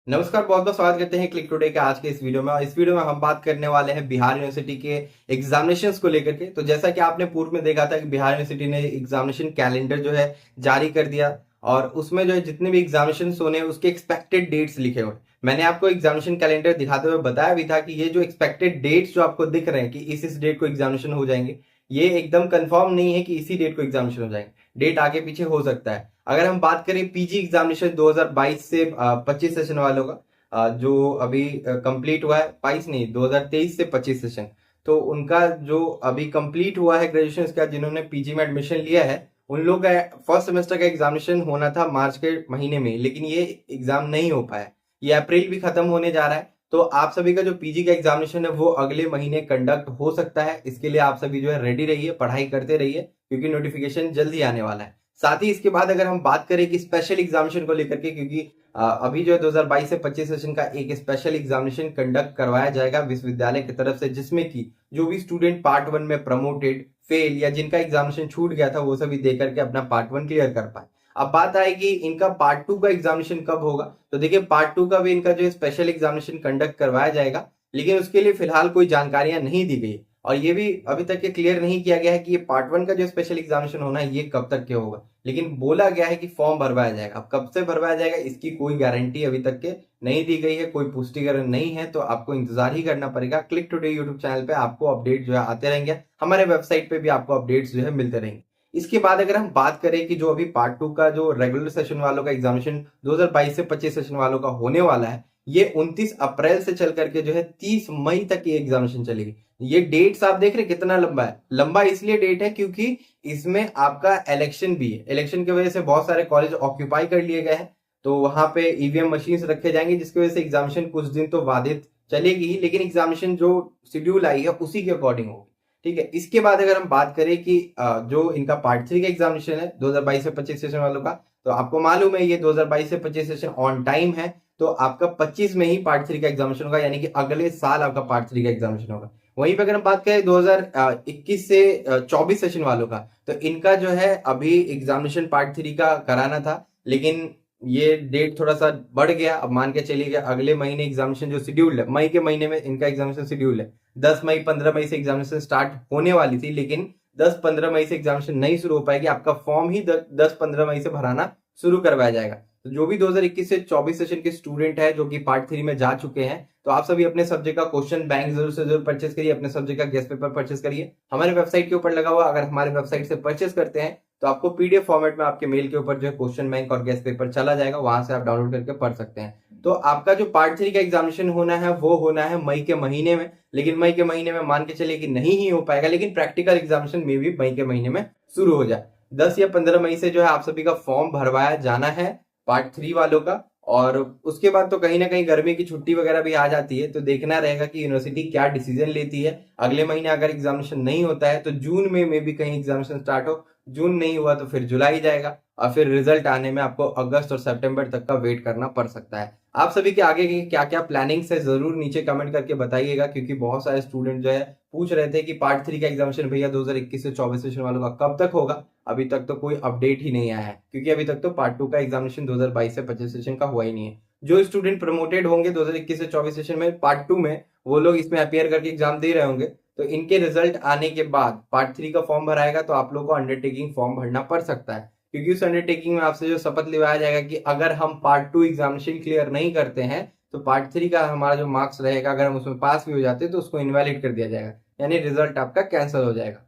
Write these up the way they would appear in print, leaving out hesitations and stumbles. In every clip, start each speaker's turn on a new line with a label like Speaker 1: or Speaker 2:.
Speaker 1: नमस्कार, बहुत बहुत स्वागत करते हैं क्लिक टुडे के आज के इस वीडियो में। और इस वीडियो में हम बात करने वाले हैं बिहार यूनिवर्सिटी के एग्जामिनेशंस को लेकर के। तो जैसा कि आपने पूर्व में देखा था कि बिहार यूनिवर्सिटी ने एग्जामिनेशन कैलेंडर जो है जारी कर दिया, और उसमें जो है जितने भी एग्जामिनेशन होने हैं उसके एक्सपेक्टेड डेट्स लिखे हुए। मैंने आपको एग्जामिनेशन कैलेंडर दिखाते हुए बताया भी था कि ये जो एक्सपेक्टेड डेट्स जो आपको दिख रहे हैं कि इस डेट को एग्जामिनेशन हो जाएंगे, ये एकदम कंफर्म नहीं है कि इसी डेट को एग्जामिनेशन हो जाएंगे। डेट आगे पीछे हो सकता है। अगर हम बात करें पीजी एग्जामिनेशन 2022 से 25 सेशन वालों का, जो अभी कंप्लीट हुआ है, 22 नहीं 2023 से 25 सेशन, तो उनका जो अभी कंप्लीट हुआ है ग्रेजुएशन का, जिन्होंने पीजी में एडमिशन लिया है, उन लोग का फर्स्ट सेमेस्टर का एग्जामिनेशन होना था मार्च के महीने में, लेकिन ये एग्जाम नहीं हो पाया। ये अप्रैल भी खत्म होने जा रहा है। तो आप सभी का जो पीजी का एग्जामिनेशन है वो अगले महीने कंडक्ट हो सकता है। इसके लिए आप सभी जो है रेडी रहिए, पढ़ाई करते रहिए, क्योंकि नोटिफिकेशन जल्दी आने वाला है। साथ ही इसके बाद अगर हम बात करें कि स्पेशल एग्जामिनेशन को लेकर के, क्योंकि अभी जो है 2022 से 25 सेशन का एक स्पेशल एग्जामिनेशन कंडक्ट करवाया जाएगा विश्वविद्यालय की तरफ से, जिसमें कि जो भी स्टूडेंट पार्ट 1 में प्रमोटेड, फेल या जिनका एग्जामिनेशन छूट गया था, वो सभी दे करके अपना पार्ट 1 क्लियर कर पाए। अब बात आएगी इनका पार्ट 2 का एग्जामिनेशन कब होगा। तो देखिए, पार्ट 2 का भी इनका जो स्पेशल एग्जामिनेशन कंडक्ट करवाया जाएगा, लेकिन उसके लिए फिलहाल कोई जानकारियां नहीं दी गई, और ये भी अभी तक के क्लियर नहीं किया गया है कि ये पार्ट 1 का जो स्पेशल एग्जामिनेशन होना है ये कब तक के होगा। लेकिन बोला गया है कि फॉर्म भरवाया जाएगा। अब कब से भरवाया जाएगा इसकी कोई गारंटी अभी तक के नहीं दी गई है, कोई पुष्टिकरण नहीं है, तो आपको इंतजार ही करना पड़ेगा। क्लिक टुडे यूट्यूब चैनल पे आपको अपडेट जो है आते रहेंगे, हमारे वेबसाइट पे भी आपको अपडेट्स जो है मिलते रहेंगे। इसके बाद अगर हम बात करें कि जो अभी पार्ट 2 का जो रेगुलर सेशन वालों का एग्जामिनेशन 2022 से 25 सेशन वालों का होने वाला है, ये 29 अप्रैल से चल करके जो है 30 मई तक ये एग्जामिनेशन चलेगी। ये डेट्स आप देख रहे कितना लंबा है। लंबा इसलिए डेट है क्योंकि इसमें आपका इलेक्शन भी है। इलेक्शन की वजह से बहुत सारे कॉलेज ऑक्यूपाई कर लिए गए हैं, तो वहां पे ईवीएम मशीन रखे जाएंगे, जिसकी वजह से एग्जामिनेशन कुछ दिन तो बाधित चलेगी ही, लेकिन एग्जामिनेशन जो शेड्यूल आई है उसी के अकॉर्डिंग होगी। ठीक है। इसके बाद अगर हम बात करें कि जो इनका पार्ट 3 का एग्जामिनेशन है 2022 से 25 सेशन वालों का, तो आपको मालूम है ये 2022 से 25 सेशन ऑन टाइम है। तो आपका 25 में ही पार्ट 3 का एग्जामिनेशन होगा, यानी कि अगले साल आपका पार्ट 3 का एग्जामिनेशन होगा। वहीं पे अगर हम बात करें 2021 से 24 सेशन वालों का, तो इनका जो है अभी एग्जामिनेशन पार्ट 3 का कराना था, लेकिन ये डेट थोड़ा सा बढ़ गया। अब मान के चलिए अगले महीने एग्जामिनेशन जो शेड्यूल्ड है, मई के महीने में इनका एग्जामिनेशन शेड्यूल है। 10 मई 15 मई से एग्जामिनेशन स्टार्ट होने वाली थी, लेकिन 10-15 मई से एग्जामिनेशन नहीं शुरू हो पाएगी। आपका फॉर्म ही 10-15 मई से भराना शुरू करवाया जाएगा। तो जो भी 2021 से 24 सेशन के स्टूडेंट है जो कि पार्ट 3 में जा चुके हैं, तो आप सभी अपने सब्जेक्ट का क्वेश्चन बैंक जरूर से जरूर परचेस करिए, अपने सब्जेक्ट का गेस्ट पेपर परचेस करिए। हमारे वेबसाइट के ऊपर लगा हुआ, अगर हमारे वेबसाइट से परचेस करते हैं तो आपको पीडीएफ फॉर्मेट में आपके मेल के ऊपर जो है क्वेश्चन बैंक और गेस्ट पेपर चला जाएगा, वहां से आप डाउनलोड करके पढ़ सकते हैं। तो आपका जो पार्ट 3 का एग्जामिनेशन होना है वो होना है मई के महीने में, लेकिन मई के महीने में मान के चलिए कि नहीं ही हो पाएगा, लेकिन प्रैक्टिकल एग्जामिनेशन में भी मई के महीने में शुरू हो जाए। 10 या 15 मई से जो है आप सभी का फॉर्म भरवाया जाना है पार्ट 3 वालों का। और उसके बाद तो कहीं ना कहीं गर्मी की छुट्टी वगैरह भी आ जाती है, तो देखना रहेगा कि यूनिवर्सिटी क्या डिसीजन लेती है। अगले महीने अगर एग्जामिनेशन नहीं होता है तो जून में भी कहीं एग्जामिनेशन स्टार्ट हो, जून नहीं हुआ तो फिर जुलाई जाएगा, और फिर रिजल्ट आने में आपको अगस्त और सितंबर तक का वेट करना पड़ सकता है। आप सभी के आगे की क्या क्या प्लानिंग्स है जरूर नीचे कमेंट करके बताइएगा, क्योंकि बहुत सारे स्टूडेंट जो है पूछ रहे थे कि पार्ट 3 का एग्जामिनेशन भैया 2021 से 24 सेशन वालों का कब तक होगा। अभी तक तो कोई अपडेट ही नहीं आया है, क्योंकि अभी तक तो पार्ट 2 का एग्जामिनेशन 2022 से 25 सेशन का हुआ ही नहीं है। जो स्टूडेंट प्रमोटेड होंगे 2021 से 24 सेशन में पार्ट 2 में, वो लोग इसमें अपियर करके एग्जाम दे रहे होंगे, तो इनके रिजल्ट आने के बाद पार्ट 3 का फॉर्म भराएगा, तो आप लोग को अंडरटेकिंग फॉर्म भरना पड़ सकता है, क्योंकि उस अंडरटेकिंग में आपसे जो शपथ लिवाया जाएगा कि अगर हम पार्ट 2 एग्जामिनेशन क्लियर नहीं करते हैं तो पार्ट 3 का हमारा जो मार्क्स रहेगा, अगर हम उसमें पास भी हो जाते हैं तो उसको इनवैलिड कर दिया जाएगा, यानी रिजल्ट आपका कैंसिल हो जाएगा।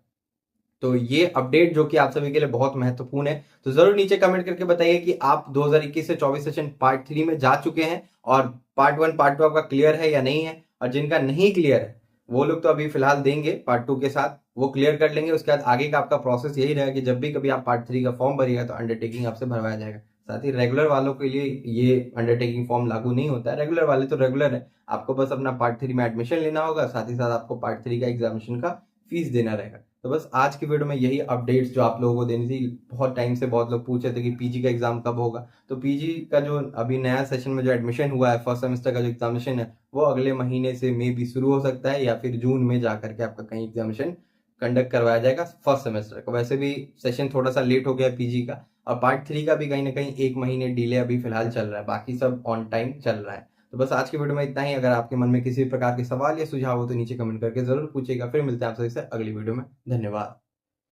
Speaker 1: तो ये अपडेट जो कि आप सभी के लिए बहुत महत्वपूर्ण है, तो जरूर नीचे कमेंट करके बताइए कि आप 2021 से 24 सेशन पार्ट 3 में जा चुके हैं और पार्ट 1 पार्ट 2 आपका क्लियर है या नहीं है। और जिनका नहीं क्लियर है वो लोग तो अभी फिलहाल देंगे पार्ट 2 के साथ, वो क्लियर कर लेंगे। उसके बाद आगे का आपका प्रोसेस यही रहेगा कि जब भी कभी आप पार्ट 3 का फॉर्म भरिएगा तो अंडरटेकिंग आपसे भरवाया जाएगा। साथ ही रेगुलर वालों के लिए ये अंडरटेकिंग फॉर्म लागू नहीं होता है। रेगुलर वाले तो रेगुलर है, आपको बस अपना पार्ट 3 में एडमिशन लेना होगा, साथ ही साथ आपको पार्ट 3 का एग्जामिनेशन का फीस देना रहेगा। तो बस आज की वीडियो में यही अपडेट्स जो आप लोगों को देनी थी। बहुत टाइम से बहुत लोग पूछ रहे थे कि पीजी का एग्जाम कब होगा, तो पीजी का जो अभी नया सेशन में जो एडमिशन हुआ है, फर्स्ट सेमेस्टर का जो एग्जामिनेशन है, वो अगले महीने से मे भी शुरू हो सकता है, या फिर जून में जाकर के आपका कहीं एग्जामिनेशन कंडक्ट करवाया जाएगा फर्स्ट सेमेस्टर का। वैसे भी सेशन थोड़ा सा लेट हो गया पीजी का, और पार्ट 3 का भी कहीं ना कहीं 1 महीने डिले अभी फिलहाल चल रहा है, बाकी सब ऑन टाइम चल रहा है। तो बस आज की वीडियो में इतना ही। अगर आपके मन में किसी भी प्रकार के सवाल या सुझाव हो तो नीचे कमेंट करके जरूर पूछेगा। फिर मिलते हैं आपसे अगली वीडियो में। धन्यवाद।